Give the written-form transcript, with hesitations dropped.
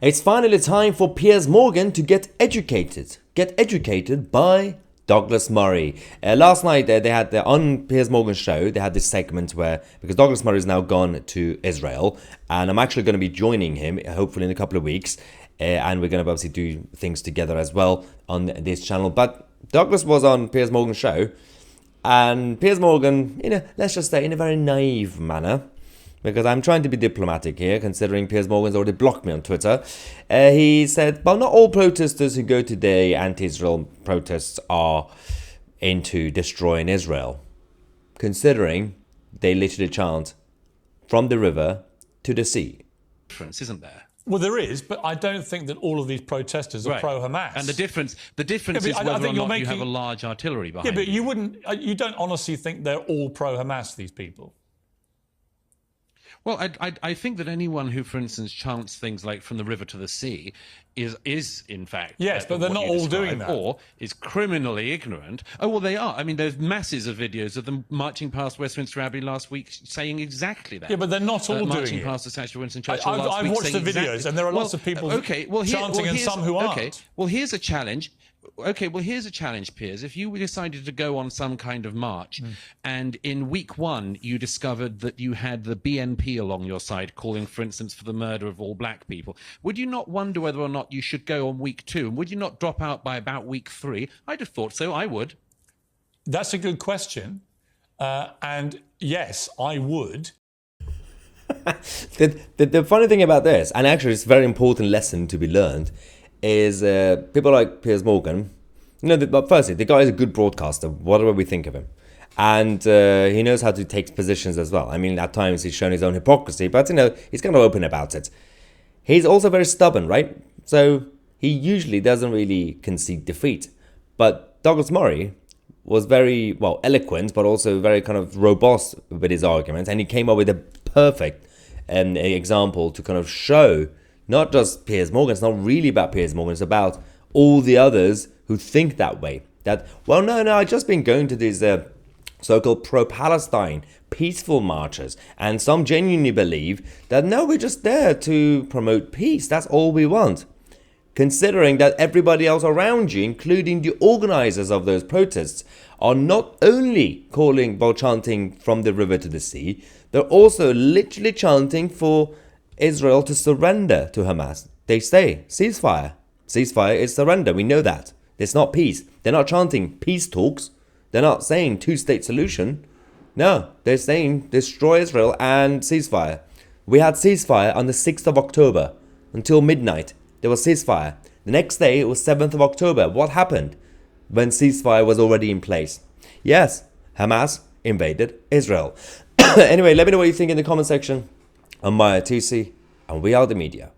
It's finally time for Piers Morgan to get educated. Get educated by Douglas Murray. Last night they had on Piers Morgan's show, they had this segment where, because Douglas Murray is now gone to Israel, and I'm actually going to be joining him, hopefully in a couple of weeks, and we're going to obviously do things together as well on this channel. But Douglas was on Piers Morgan's show, and Piers Morgan, let's just say in a very naive manner, because I'm trying to be diplomatic here, considering Piers Morgan's already blocked me on Twitter. He said, well, not all protesters who go today, anti-Israel protests, are into destroying Israel, considering they literally chant from the river to the sea. Difference, isn't there? Well, there is, but I don't think that all of these protesters are pro-Hamas. And the difference is whether or not you have a large artillery behind you. Yeah, but you don't honestly think they're all pro-Hamas, these people? Well, I think that anyone who, for instance, chants things like "from the river to the sea" is in fact yes, but they're not all doing that, or is criminally ignorant. Oh well, they are. I mean, there's masses of videos of them marching past Westminster Abbey last week, saying exactly that. Yeah, but they're not all doing it. Marching past the statue of Winston Churchill last week. I've watched the videos, and there are lots of people chanting, and some who aren't. Okay, well, here's a challenge. Okay, well, here's a challenge, Piers. If you decided to go on some kind of march and in week one you discovered that you had the BNP along your side calling, for instance, for the murder of all black people, would you not wonder whether or not you should go on week two? And would you not drop out by about week three? I'd have thought so. I would. That's a good question. And yes, I would. The funny thing about this, and actually it's a very important lesson to be learned, is people like Piers Morgan. But firstly, the guy is a good broadcaster, whatever we think of him. And he knows how to take positions as well. I mean, at times he's shown his own hypocrisy, but he's kind of open about it. He's also very stubborn, right? So he usually doesn't really concede defeat. But Douglas Murray was very, eloquent, but also very kind of robust with his arguments. And he came up with a perfect example to kind of show not just Piers Morgan, it's not really about Piers Morgan, it's about all the others who think that way. That, I've just been going to these so-called pro-Palestine peaceful marches, and some genuinely believe that, no, we're just there to promote peace, that's all we want. Considering that everybody else around you, including the organizers of those protests, are not only chanting from the river to the sea, they're also literally chanting for Israel to surrender to Hamas. They say ceasefire. Ceasefire is surrender. We know that. It's not peace. They're not chanting peace talks. They're not saying two-state solution. No, they're saying destroy Israel and ceasefire. We had ceasefire on the 6th of October. Until midnight, there was ceasefire. The next day, it was 7th of October. What happened when ceasefire was already in place? Yes, Hamas invaded Israel. Anyway, let me know what you think in the comment section. I'm Tousi, and we are the media.